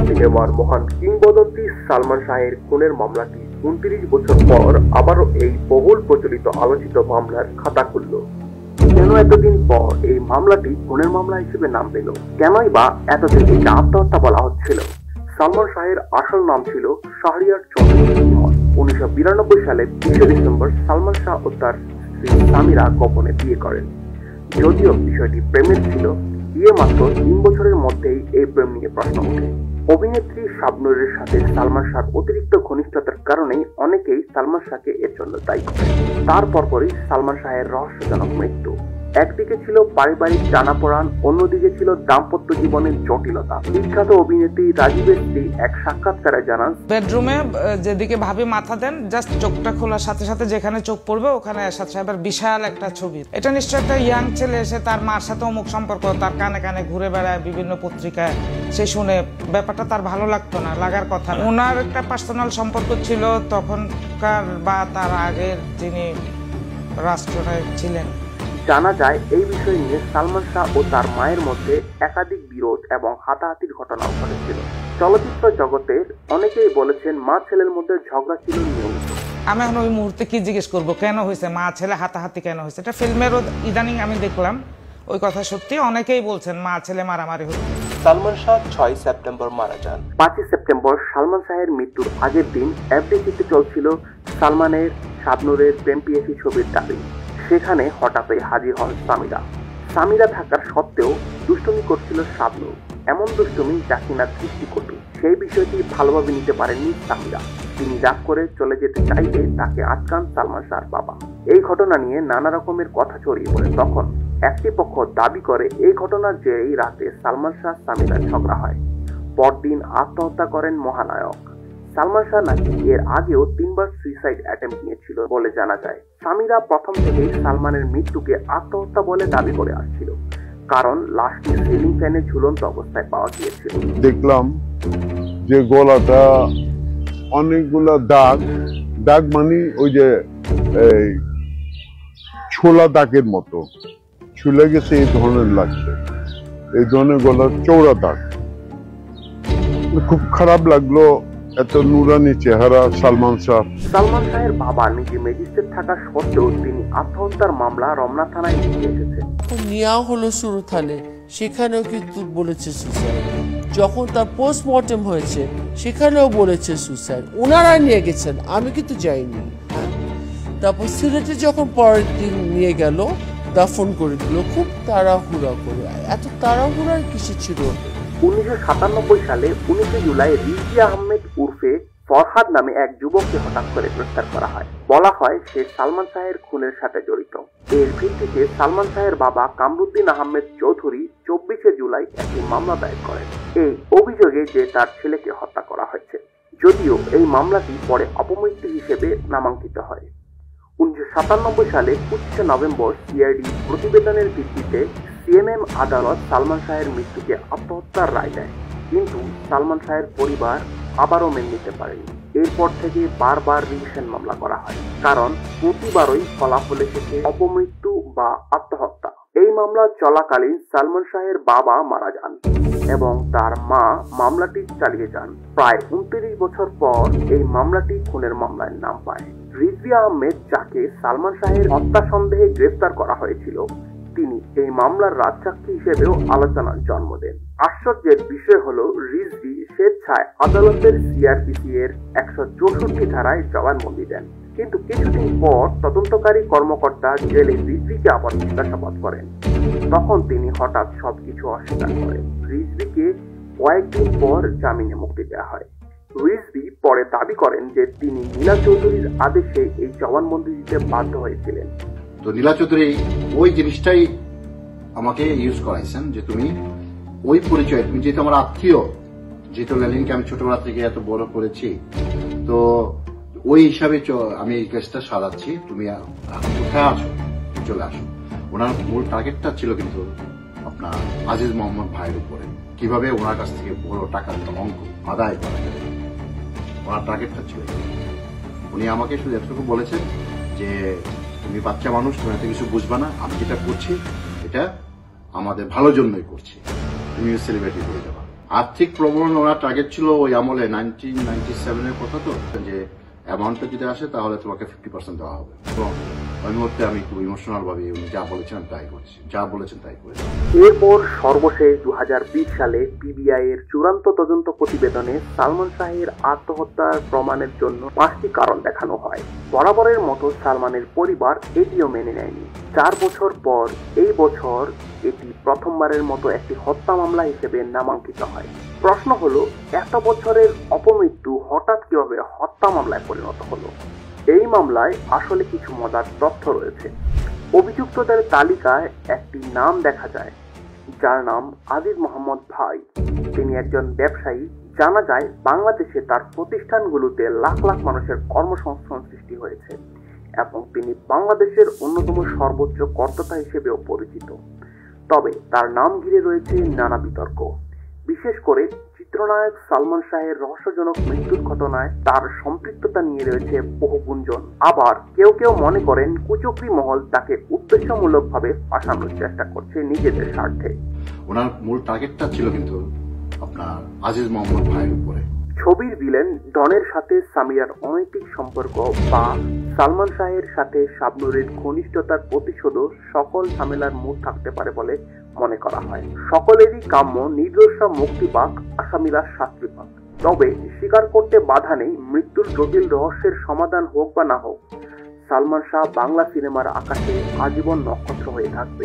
সিনেমার মহান কিংবদন্তি সালমান শাহের খুনের মামলাটি 29 বছর পর আবারও এই বহুল প্রচলিত আলোচিত মামলার খাতা খুলল। কেন এতদিন পর এই মামলাটি খুনের মামলা হিসেবে নাম পেল? কেনই বা এতদিন একে আত্মহত্যা বলা হচ্ছিল? সালমান শাহের আসল নাম ছিল শাহরিয়ার চৌধুরী ইমন। 1992 সালে 20 ডিসেম্বর সালমান শাহ ও তার স্ত্রী সামিরা গোপনে বিয়ে করেন। যদিও বিষয়টি প্রেমের ছিল, বিয়ে মাত্র 3 বছরের মধ্যেই এই প্রেম নিয়ে প্রশ্ন ওঠে। অভিনেত্রী শাবনূরের সাথে সালমান শাহর অতিরিক্ত ঘনিষ্ঠতার কারণেই অনেকেই সালমান শাহকে এর জন্য দায়ী করে। তার পরপরই সালমান শাহের রহস্যজনক মৃত্যু। একদিকে ছিল পারিবারিক টানাপোড়েন, অন্যদিকে ছিল দাম্পত্য জীবনের জটিলতা। বিখ্যাত অভিনেত্রী রাজীবের স্ত্রী এক সাক্ষাৎকারে জানান, বেডরুমে যেদিকে ভাবি মাথা দেন, জাস্ট চোখটা খোলার সাথে সাথে যেখানে চোখ পড়বে ওখানে এরশাদ সাহেবের বিশাল একটা ছবি। এটা নিশ্চয় একটা ইয়াং ছেলে এসে তার মার সাথে অমুক সম্পর্ক, তার কানে কানে ঘুরে বেড়ায় বিভিন্ন পত্রিকায়, সে শুনে ব্যাপারটা তার ভালো লাগতো না, লাগার কথা। ওনার একটা পার্সোনাল সম্পর্ক ছিল তখনকার বা তার আগের যিনি রাষ্ট্রনায়ক ছিলেন। জানা যায় এই বিষয় নিয়ে সালমান শাহ ও তার মায়ের মধ্যে একাধিক বিরোধ এবং হাতাহাতির ঘটনাও ঘটেছিল। চলচ্চিত্র জগতের অনেকেই বলেছেন মা ছেলের মধ্যে ঝগড়া ছিল নিয়মিত। আমি এখন ওই মুহূর্তে কি জিজ্ঞেস করবো কেন হয়েছে, মা ছেলে হাতাহাতি কেন হয়েছে? এটা ফিল্মেরও ইদানিং আমি দেখলাম ওই কথা সত্যি, অনেকেই বলছেন মা ছেলে মারামারি হচ্ছে। সালমান শাহ 6 সেপ্টেম্বর মারা যান। 5 সেপ্টেম্বর সালমান শাহের মৃত্যুর আগের দিন এফডিসিতে চলছিল সালমানের শাবনূরের প্রেম পিয়াসী ছবির ডাবিং। সেখানে হঠাৎই হাজির হন সামিরা থাকার সত্ত্বেও দুষ্টুমি করছিল শাবনূর। এমন দুষ্টুমি যা কিনা দৃষ্টিকটু। সেই বিষয়টি ভালোভাবে নিতে পারেননি সামিরা। তিনি রাগ করে চলে যেতে চাইলে তাকে আটকান সালমান শাহর বাবা। এই ঘটনা নিয়ে নানা রকমের কথা ছড়িয়ে পড়ে। তখন একটি পক্ষ দাবি করে এই ঘটনার জেরেই রাতে সালমান শাহ সামিরার ঝগড়া হয়। পরদিন আত্মহত্যা করেন মহানায়ক। সালমান শাহ নাকি এর আগেও 3 বার সুইসাইড অ্যাটেম্প্ট নিয়েছিল বলে জানা যায়। সামিরা প্রথম থেকেই সালমানের মৃত্যুকে আত্মহত্যা বলে দাবি করে আসছিল, কারণ লাশটি সিলিং ফ্যানে ঝুলন্ত অবস্থায় পাওয়া গিয়েছিল। দেখলাম যে গলাটা অনেকগুলা দাগ মানে ওই যে ছোলা দাগের মতো ছুলে গেছে, এই ধরনের লাগছে, এই ধরনের গলার চৌড়া দাগ। খুব খারাপ লাগলো, এত নুরানি চেহারা সালমান শাহের বাবা নিজে ম্যাজিস্ট্রেট থাকা সত্ত্বেও তিনি আত্মহত্যার মামলা রমনা থানায় নিয়ে এসেছে। নেওয়া হলো শুরু থানে, সেখানেও কিন্তু বলেছে সুসাইড। যখন তার পোস্টমর্টেম হয়েছে সেখানেও বলেছে সুসাইড। ওনারা নিয়ে গেছেন, আমি কিন্তু যাইনি। তারপর সিলেটে যখন পরের দিন নিয়ে গেল, দাফন করে দিল খুব তাড়াহুড়া করে। এত তাড়াহুড়ার কিসে ছিল? 1997 সালে 19 জুলাই রিজভি আহমেদ উর্ফে ফরহাদ নামে এক যুবককে হঠাৎ করে গ্রেফতার করা হয়। বলা হয় সে সালমান শাহের খুনের সাথে জড়িত। এর ভিত্তিতে সালমান শাহের বাবা কামরুদ্দিন আহমেদ চৌধুরী 24 জুলাই একটি মামলা দায়ের করেন এই অভিযোগে যে তার ছেলেকে হত্যা করা হয়েছে। যদিও এই মামলাটি পরে অপমৃত্যু হিসেবে নামাঙ্কিত হয়। 1997 সালে 25 নভেম্বর সিআইডি প্রতিবেদনের ভিত্তিতে সিএমএম আদালত সালমান শাহের মৃত্যুকে আত্মহত্যার রায় দেয়, কিন্তু সালমান শাহের পরিবার আবারও মেনে নিতে পারেনি। এরপর থেকে বারবার রিভিশন মামলা করা হয়, কারণ প্রতিবারই ফলাফল এসেছে অপমৃত্যু বা আত্মহত্যা। এই মামলা চলাকালীন সালমান শাহের বাবা মারা যান এবং তার মা মামলাটি চালিয়ে যান। প্রায় 29 বছর পর এই মামলাটি খুনের মামলায় নাম পায়। রিজভি আহমেদ, যাকে সালমান শাহের হত্যা সন্দেহে গ্রেফতার করা হয়েছিল, তিনি এই মামলার রাজসাক্ষী হিসেবেও আলোচনার জন্ম দেন। আশ্চর্যের বিষয় হলো রিজভি স্বেচ্ছায় আদালতের সিআরপিসি এর 164 ধারায় জবানবন্দি দেন, কিন্তু কিছুদিন পর তদন্তকারী কর্মকর্তা জেলে রিজভিকে আবার জিজ্ঞাসাবাদ করেন। তখন তিনি হঠাৎ সবকিছু অস্বীকার করেন। রিজভিকে কয়েকদিন পর জামিনে মুক্তি দেওয়া হয়। রিজভি পরে দাবি করেন যে তিনি নীলা চৌধুরীর আদেশে এই জবানবন্দি দিতে বাধ্য হয়েছিলেন। তো নীলা চৌধুরী ওই জিনিসটাই আমাকে ইউজ করাইছেন যে তুমি ওই পরিচয়, তুমি যেহেতু আমার আত্মীয়, যেহেতু লেলিনকে আমি ছোটবেলা থেকে এত বড় করেছি, তো ওই হিসাবে আমি এই কেসটা সাজাচ্ছি, তুমি কোথায় আসো, চলে আসো। ওনার মূল টার্গেটটা ছিল কিন্তু আপনার আজিজ মোহাম্মদ ভাইয়ের উপরে, কিভাবে ওনার কাছ থেকে বড় টাকার অঙ্ক আদায় করা যায়, ওনার টার্গেটটা ছিল। উনি আমাকে শুধু এতটুকু বলেছেন যে তুমি বাচ্চা মানুষ, তুমি এত কিছু বুঝবা না, আমি যেটা করছি এটা আমাদের ভালোর জন্যই করছি, তুমিও সেলিব্রিটি হয়ে যাবা। আর্থিক প্রবণ ওনার টার্গেট ছিল ওই আমলে 1997 এর কথা, তো যে অ্যামাউন্টটা যদি আসে তাহলে তোমাকে 50% দেওয়া হবে। তো ওই মুহূর্তে আমি খুব ইমোশনাল ভাবে উনি যা বলেছেন তাই করছি, যা বলেছেন তাই করেছি। এরপর সর্বশেষ 2020 সালে পিবিআই এর চূড়ান্ত তদন্ত প্রতিবেদনে সালমান শাহের আত্মহত্যার প্রমাণের জন্য 5টি কারণ দেখানো হয়। বরাবরের মতো সালমানের পরিবার এটিও মেনে নেয়নি। 4 বছর পর এই বছর এটি প্রথমবারের মতো একটি হত্যা মামলা হিসেবে নামাঙ্কিত হয়। প্রশ্ন হলো, এত বছরের অপমৃত্যু হঠাৎ কিভাবে হত্যা মামলায় পরিণত হলো? এই মামলায় আসলে কিছু মজার তথ্য রয়েছে। অভিযুক্তদের তালিকায় একটি নাম দেখা যায়, যার নাম আজিজ মোহাম্মদ ভাই। তিনি একজন ব্যবসায়ী। জানা যায় বাংলাদেশে তার প্রতিষ্ঠানগুলোতে লাখ লাখ মানুষের কর্মসংস্থান সৃষ্টি হয়েছে এবং তিনি বাংলাদেশের অন্যতম সর্বোচ্চ করদাতা হিসেবেও পরিচিত। তবে তার নাম ঘিরে রয়েছে নানা বিতর্ক। বিশেষ করে চিত্রনায়ক সালমান শাহের রহস্যজনক মৃত্যুর ঘটনায় তার সম্পৃক্ততা নিয়ে রয়েছে বহু গুঞ্জন। আবার কেউ কেউ মনে করেন কুচক্রী মহল তাকে উদ্দেশ্যমূলকভাবে ফাঁসানোর চেষ্টা করছে নিজেদের স্বার্থে। ওনার মূল টার্গেটটা ছিল কিন্তু আপনার আজিজ মোহাম্মদ ভাইয়ের উপরে। ছবির ভিলেন ডনের সাথে সামিরার অনৈতিক সম্পর্ক বা সালমান শাহের সাথে শাবনূরের ঘনিষ্ঠতার প্রতিশোধও সকল ঝামেলার মূল থাকতে পারে বলে মনে করা হয়। সকলেরই কাম্য নির্দোষরা মুক্তি পাক, আসামিরা শাস্তি পাক। তবে স্বীকার করতে বাধা নেই, মৃত্যুর জটিল রহস্যের সমাধান হোক বা না হোক, সালমান শাহ বাংলা সিনেমার আকাশে আজীবন নক্ষত্র হয়ে থাকবে।